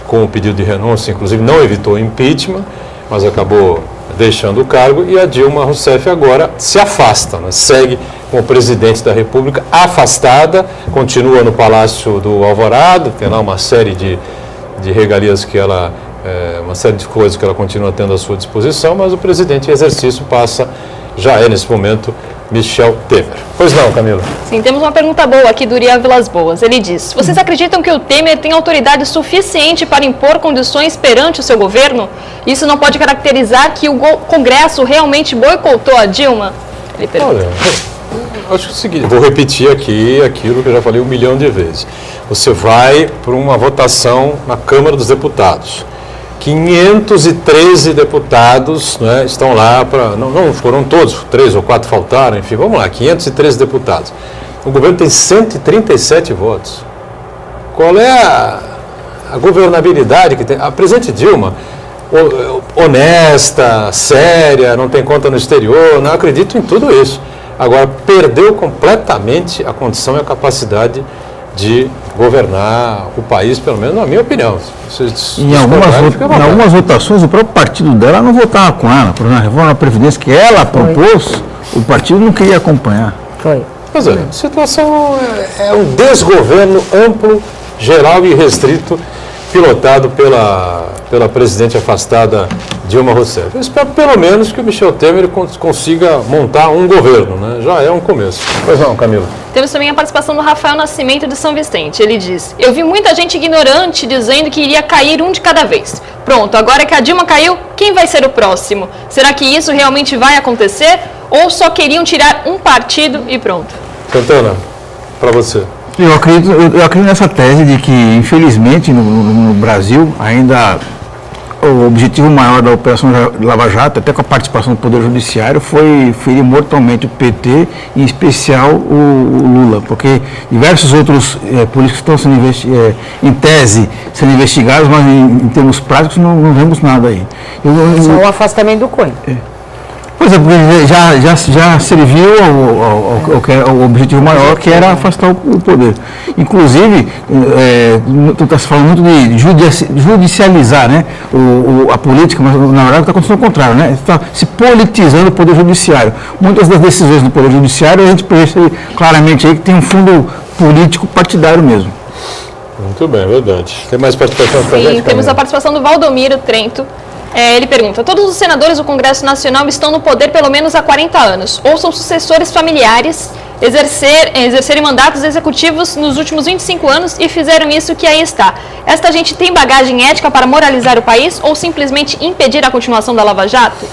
com o pedido de renúncia, inclusive não evitou o impeachment, mas acabou deixando o cargo, e a Dilma Rousseff agora se afasta, né? Segue como presidente da República afastada, continua no Palácio do Alvorada, tem lá uma série de regalias que ela, uma série de coisas que ela continua tendo à sua disposição, mas o presidente em exercício já é nesse momento, Michel Temer. Pois não, Camila? Sim, temos uma pergunta boa aqui do Uriah Vilas Boas. Ele diz: vocês acreditam que o Temer tem autoridade suficiente para impor condições perante o seu governo? Isso não pode caracterizar que o Congresso realmente boicotou a Dilma? Ele pergunta. Olha, acho que é o seguinte, vou repetir aqui aquilo que eu já falei 1 milhão de vezes. Você vai para uma votação na Câmara dos Deputados. 513 deputados, né, estão lá para... Não foram todos, 3 ou 4 faltaram, enfim, vamos lá, 513 deputados. O governo tem 137 votos. Qual é a governabilidade que tem? A presidente Dilma, honesta, séria, não tem conta no exterior, não acredito em tudo isso. Agora, perdeu completamente a condição e a capacidade de governar o país, pelo menos na minha opinião. Em algumas votações, o próprio partido dela não votava com ela. Por exemplo, a reforma da Previdência que ela propôs, o partido não queria acompanhar. Foi. Pois é, a situação é um desgoverno amplo, geral e restrito, pilotado pela presidente afastada Dilma Rousseff. Eu espero pelo menos que o Michel Temer consiga montar um governo, né? Já é um começo. Pois não, Camila? Temos também a participação do Rafael Nascimento de São Vicente. Ele diz: eu vi muita gente ignorante dizendo que iria cair um de cada vez. Pronto, agora que a Dilma caiu, quem vai ser o próximo? Será que isso realmente vai acontecer? Ou só queriam tirar um partido e pronto? Santana, para você. Eu acredito nessa tese de que, infelizmente, no Brasil, ainda o objetivo maior da Operação Lava Jato, até com a participação do Poder Judiciário, foi ferir mortalmente o PT, em especial o Lula, porque diversos outros políticos estão sendo em tese sendo investigados, mas em termos práticos não vemos nada aí. Só o afastamento do Cunha. Pois é, porque já serviu ao objetivo maior, que era afastar o poder. Inclusive, tu está falando muito de judicializar, né, a política, mas na verdade está acontecendo o contrário, né? Está se politizando o poder judiciário. Muitas das decisões do poder judiciário a gente percebe claramente aí que tem um fundo político partidário mesmo. Muito bem, verdade. Tem mais participação para a gente? Sim, temos a participação do Valdomiro Trento. Ele pergunta: todos os senadores do Congresso Nacional estão no poder pelo menos há 40 anos, ou são sucessores familiares, exercerem mandatos executivos nos últimos 25 anos e fizeram isso que aí está. Esta gente tem bagagem ética para moralizar o país ou simplesmente impedir a continuação da Lava Jato?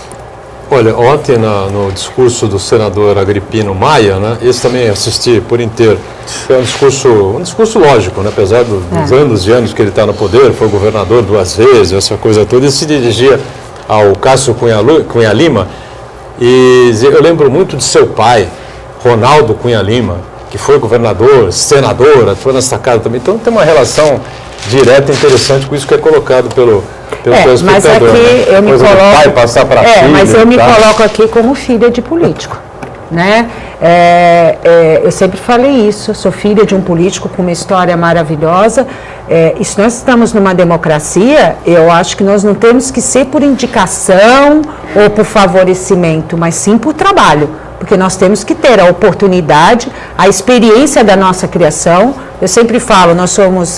Olha, ontem no discurso do senador Agripino Maia, né, esse também assisti por inteiro, é um discurso lógico, né, apesar dos anos e anos que ele está no poder, foi governador 2 vezes, essa coisa toda, ele se dirigia ao Cássio Cunha Lima, e eu lembro muito de seu pai, Ronaldo Cunha Lima, que foi governador, senador, atuou nessa casa também, então tem uma relação direta e interessante com isso que é colocado pelo telespectador. Mas aqui eu me coloco... pai passar para filho, mas eu me coloco aqui como filha de político, né? Eu sempre falei isso, sou filha de um político com uma história maravilhosa. E se nós estamos numa democracia, eu acho que nós não temos que ser por indicação ou por favorecimento, mas sim por trabalho. Porque nós temos que ter a oportunidade, a experiência da nossa criação. Eu sempre falo,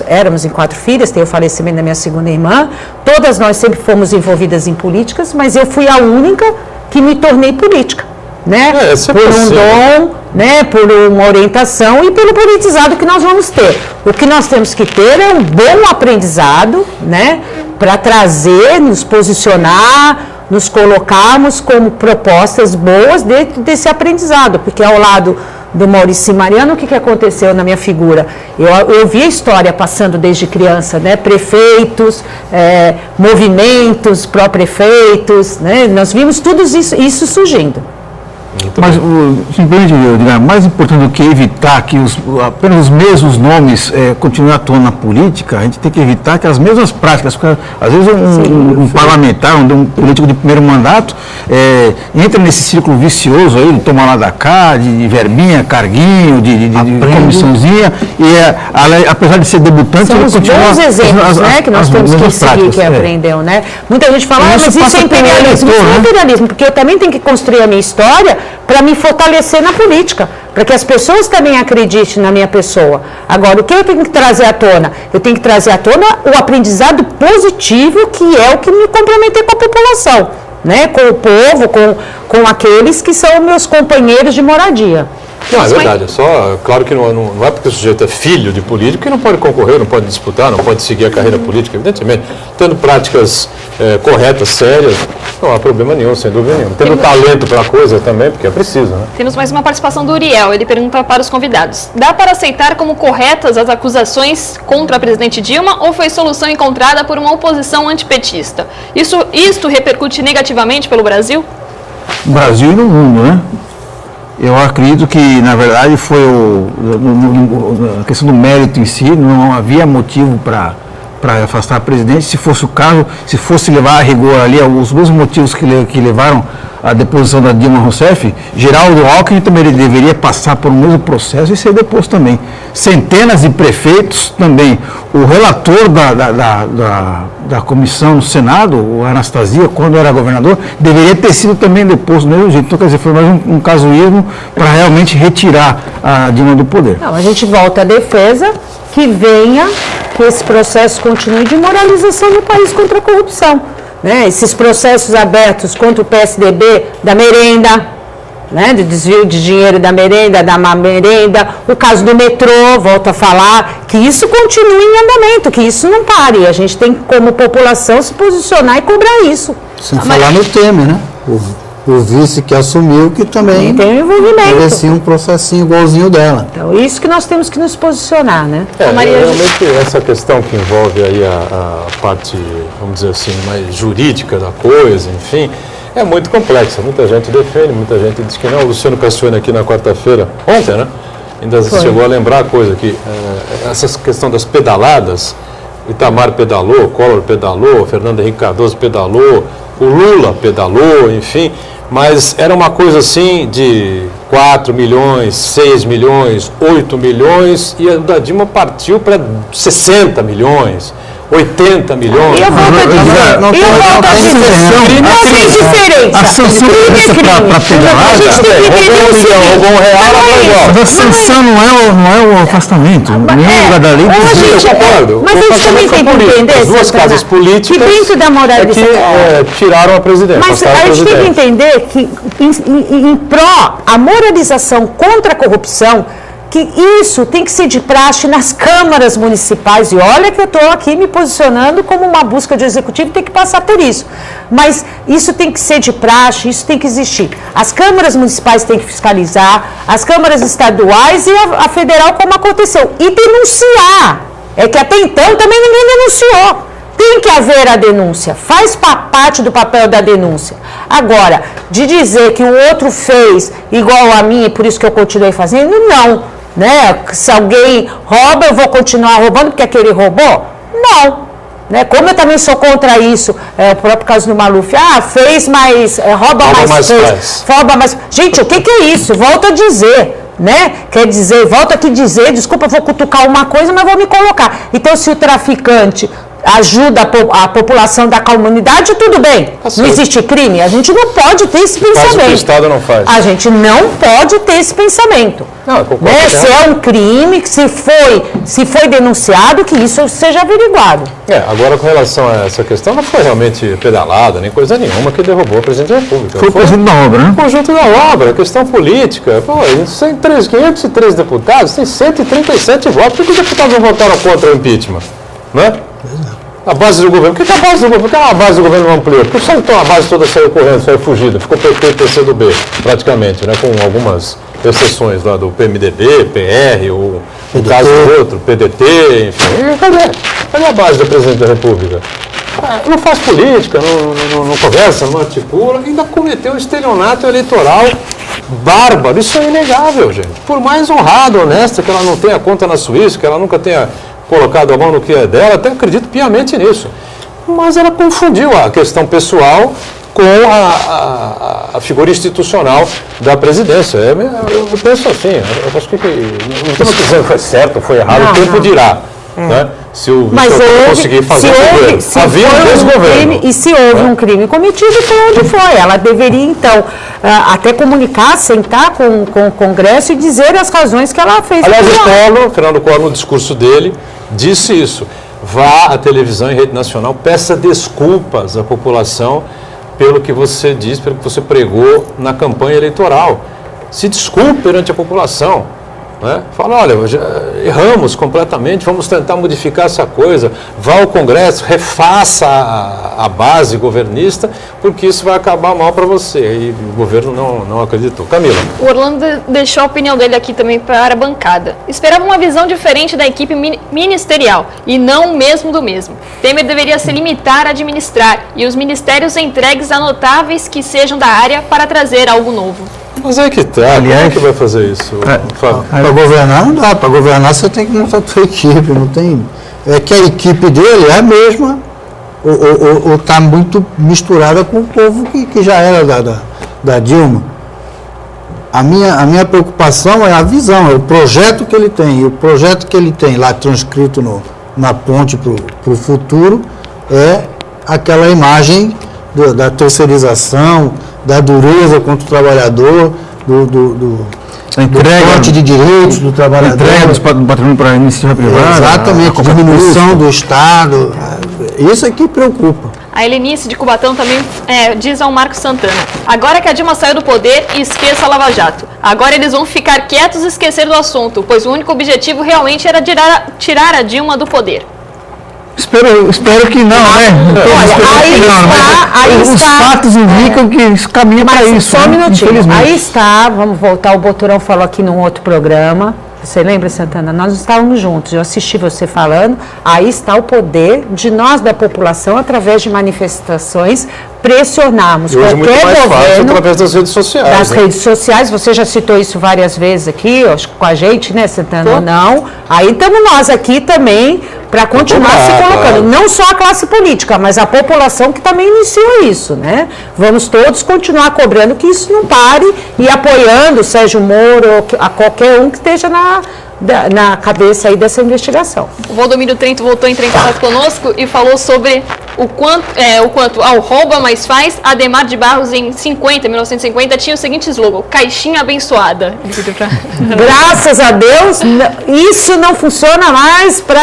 éramos em 4 filhas, tem o falecimento da minha segunda irmã, todas nós sempre fomos envolvidas em políticas, mas eu fui a única que me tornei política, né? Por um dom, né? Por uma orientação e pelo aprendizado que nós vamos ter. O que nós temos que ter é um bom aprendizado, né? Para trazer, nos posicionar, nos colocarmos como propostas boas dentro desse aprendizado, porque ao lado do Maurício Mariano, o que aconteceu na minha figura? Eu vi a história passando desde criança, né? Prefeitos, movimentos, pró-prefeitos, né? Nós vimos tudo isso surgindo. Mas, simplesmente, mais importante do que evitar que apenas os mesmos nomes continuem atuando na política, a gente tem que evitar que as mesmas práticas, porque às vezes um parlamentar, um político de primeiro mandato, entra nesse círculo vicioso aí, de tomar lá da cá, de verbinha, carguinho, de comissãozinha, e apesar de ser debutante, são os bons exemplos, né, que nós temos que seguir, que aprendeu, né? Muita gente fala, mas isso é imperialismo. Isso não é imperialismo, porque eu também tenho que construir a minha história para me fortalecer na política, para que as pessoas também acreditem na minha pessoa. Agora, o que eu tenho que trazer à tona? Eu tenho que trazer à tona o aprendizado positivo, que é o que me comprometer com a população, né? Com o povo, com aqueles que são meus companheiros de moradia. Não, é verdade. Claro que não é porque o sujeito é filho de político que não pode concorrer, não pode disputar, não pode seguir a carreira política, evidentemente. Tendo práticas corretas, sérias, não há problema nenhum, sem dúvida nenhuma. Tendo talento para a coisa também, porque é preciso, né? Temos mais uma participação do Uriel. Ele pergunta para os convidados: dá para aceitar como corretas as acusações contra a presidente Dilma ou foi solução encontrada por uma oposição antipetista? Isto repercute negativamente pelo Brasil? No Brasil e no mundo, né? Eu acredito que, na verdade, foi a questão do mérito em si, não havia motivo para afastar a presidente. Se fosse o caso, se fosse levar a rigor ali os mesmos motivos que levaram à deposição da Dilma Rousseff, Geraldo Alckmin também deveria passar por um mesmo processo e ser deposto também. Centenas de prefeitos também. O relator da comissão no Senado, o Anastasia, quando era governador, deveria ter sido também deposto do mesmo jeito. Então, quer dizer, foi mais um casuísmo para realmente retirar a Dilma do poder. Não, a gente volta à defesa, que esse processo continue de moralização no país contra a corrupção. Né? Esses processos abertos contra o PSDB, da merenda, né? De desvio de dinheiro da merenda, o caso do metrô, volto a falar, que isso continue em andamento, que isso não pare. A gente tem, como população, se posicionar e cobrar isso. Sem falar no Temer, né? O vice que assumiu, que também tem um envolvimento. Merecia um processinho igualzinho dela. Então, isso que nós temos que nos posicionar, né? Realmente, essa questão que envolve aí a parte, vamos dizer assim, mais jurídica da coisa, enfim, é muito complexa. Muita gente defende, muita gente diz que não. O Luciano Cassione aqui na quarta-feira, ontem, né? Ainda chegou a lembrar a coisa que essa questão das pedaladas, Itamar pedalou, Collor pedalou, Fernando Henrique Cardoso pedalou, o Lula pedalou, enfim, mas era uma coisa assim de 4 milhões, 6 milhões, 8 milhões, e a da Dilma partiu para 60 milhões, 80 milhões. E eu volto a dizer, não tem diferença. A sanção para pedalada, roubou um real, a sanção não é o afastamento. Nenhum lugar da lei. Eu concordo. Mas a gente também tem que entender, as duas casas políticas que dentro da moralização, tiraram a presidente. Mas a gente tem que entender que em pró a moralização contra a corrupção, que isso tem que ser de praxe nas câmaras municipais. E olha que eu estou aqui me posicionando como uma busca de executivo, tem que passar por isso. Mas isso tem que ser de praxe, isso tem que existir. As câmaras municipais têm que fiscalizar, as câmaras estaduais e a federal, como aconteceu. E denunciar. É que até então também ninguém denunciou. Tem que haver a denúncia, faz parte do papel da denúncia. Agora, de dizer que o outro fez igual a mim e por isso que eu continuei fazendo, não. Né? Se alguém rouba, eu vou continuar roubando porque aquele roubou? Não. Né? Como eu também sou contra isso, o próprio caso do Maluf, fez, mas rouba mais. Rouba mais. Gente, o que é isso? Volto a dizer. Né? Quer dizer, volto aqui a dizer, desculpa, eu vou cutucar uma coisa, mas vou me colocar. Então, se o traficante ajuda a população da comunidade, tudo bem. Não existe crime? A gente não pode ter esse pensamento. Faz o que o Estado não faz. A gente não pode ter esse pensamento. Não, né? Se é um crime, se foi denunciado, que isso seja averiguado. Agora, com relação a essa questão, não foi realmente pedalada, nem coisa nenhuma que derrubou o presidente da República. Foi o conjunto da obra, né? O conjunto da obra, questão política. Pô, 503 deputados, tem 137 votos. Por que os deputados não votaram contra o impeachment? Né? A base do governo. Por que a base do governo? Por que a base do governo não ampliou? Por que então a base toda saiu correndo, saiu fugida? Ficou PT e PCdoB, praticamente, né? Com algumas exceções lá do PMDB, PR, ou no caso do outro, PDT, enfim. Cadê a base do presidente da República? Não faz política, não conversa, não articula, ainda cometeu estelionato eleitoral bárbaro. Isso é inegável, gente. Por mais honrada, honesta que ela não tenha conta na Suíça, que ela nunca tenha colocado a mão no que é dela, até acredito piamente nisso. Mas ela confundiu a questão pessoal com a figura institucional da presidência. Eu penso assim, eu acho que não estou dizendo que foi certo ou foi errado, o tempo dirá. Né? Se o Michel conseguir fazer o governo. Havia um desgoverno. E se houve um crime cometido, foi onde foi. Ela deveria, então, até comunicar, sentar com o Congresso e dizer as razões que ela fez. Aliás, o Fernando Collor, no discurso dele, disse isso. Vá à televisão e rede nacional, peça desculpas à população pelo que você disse, pelo que você pregou na campanha eleitoral. Se desculpe perante a população. Né? Fala, olha, erramos completamente, vamos tentar modificar essa coisa, vá ao Congresso, refaça a base governista, porque isso vai acabar mal para você. E o governo não acreditou. Camila. O Orlando deixou a opinião dele aqui também para a bancada. Esperava uma visão diferente da equipe ministerial e não o mesmo do mesmo. Temer deveria se limitar a administrar e os ministérios entregues a notáveis que sejam da área para trazer algo novo. Mas é que tá, aliás, como é que vai fazer isso? Para governar não dá, para governar você tem que montar a sua equipe, não tem... É que a equipe dele é a mesma, ou está muito misturada com o povo que já era da Dilma. A minha preocupação é a visão, é o projeto que ele tem, e o projeto que ele tem lá transcrito na ponte para o futuro é aquela imagem da terceirização, da dureza contra o trabalhador, do corte de direitos do trabalhador. Entrega do patrimônio para a iniciativa privada. Exatamente, diminuição do Estado. Isso é que preocupa. A Helenice de Cubatão também diz ao Marcos Santana: agora que a Dilma saiu do poder, esqueça a Lava Jato. Agora eles vão ficar quietos e esquecer do assunto, pois o único objetivo realmente era tirar a Dilma do poder. Espero que não, né? Os fatos indicam que isso caminha para isso. Só um minutinho. Aí está, vamos voltar, o Boturão falou aqui num outro programa. Você lembra, Santana? Nós estávamos juntos, eu assisti você falando. Aí está o poder de nós, da população, através de manifestações, pressionarmos qualquer governo através das redes sociais. Das redes sociais, você já citou isso várias vezes aqui, acho que com a gente, né, Santana? Ou não. Aí estamos nós aqui também para continuar se colocando. Claro. Não só a classe política, mas a população que também iniciou isso, né? Vamos todos continuar cobrando que isso não pare e apoiando o Sérgio Moro ou a qualquer um que esteja na cabeça aí dessa investigação. O Valdomiro Trento voltou a entrar em contato conosco e falou sobre o quanto ao rouba mais faz. Ademar de Barros, em 1950, tinha o seguinte slogan: caixinha abençoada. Graças a Deus, isso não funciona mais para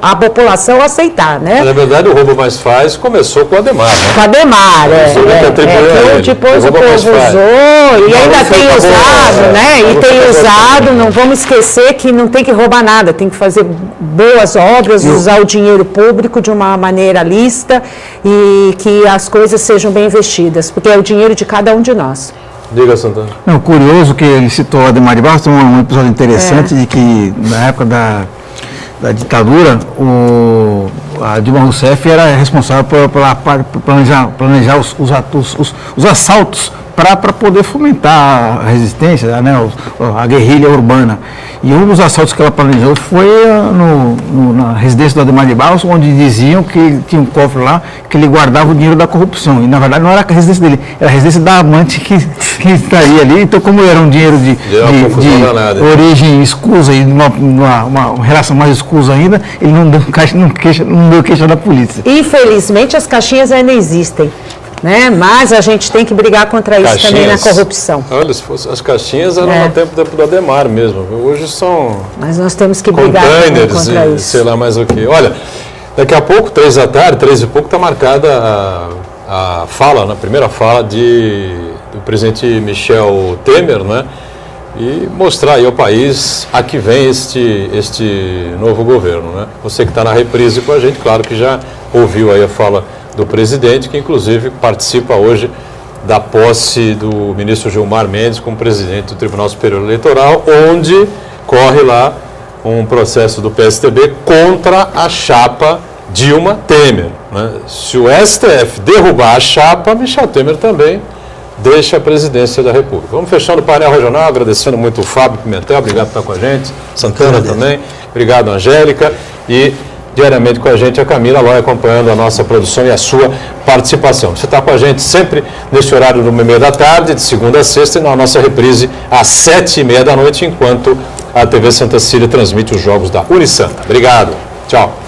a população aceitar, né? Na verdade, o rouba mais faz começou com o Ademar, né? Com o Ademar, depois o povo usou e ainda tem usado, né? E tem usado, não vamos esquecer que não tem que roubar nada, tem que fazer boas obras, usar o dinheiro público de uma maneira lista e que as coisas sejam bem investidas, porque é o dinheiro de cada um de nós. Diga, Santana. Não, curioso que ele citou Ademar de Barros, tem um episódio interessante de que na época da ditadura, a Dilma Rousseff era responsável por planejar os assaltos para poder fomentar a resistência, né, a guerrilha urbana. E um dos assaltos que ela planejou foi na residência do Ademar de Barros, onde diziam que tinha um cofre lá, que ele guardava o dinheiro da corrupção. E, na verdade, não era a residência dele, era a residência da amante que estaria ali. Então, como era um dinheiro de origem escusa e uma relação mais escusa ainda, ele não deu queixa da polícia. Infelizmente, as caixinhas ainda existem. Né? Mas a gente tem que brigar contra isso também na corrupção. Olha, se fosse, as caixinhas eram no tempo do Ademar mesmo. Hoje são... Mas nós temos que brigar contra isso. Sei lá mais o que. Olha, daqui a pouco, 3 da tarde, 3 e pouco, está marcada a fala, a primeira fala do presidente Michel Temer, né? E mostrar aí ao país a que vem este novo governo, né? Você que está na reprise com a gente, claro que já ouviu aí a fala do presidente, que inclusive participa hoje da posse do ministro Gilmar Mendes como presidente do Tribunal Superior Eleitoral, onde corre lá um processo do PSDB contra a chapa Dilma Temer, né? Se o STF derrubar a chapa, Michel Temer também deixa a presidência da República. Vamos fechando o painel regional, agradecendo muito o Fábio Pimentel, obrigado por estar com a gente, Santana também, obrigado, Angélica, e diariamente com a gente a Camila Lóia acompanhando a nossa produção e a sua participação. Você está com a gente sempre nesse horário do 1h30 da tarde, de segunda a sexta, e na nossa reprise às 7h30 da noite, enquanto a TV Santa Cília transmite os jogos da Unisanta. Obrigado, tchau.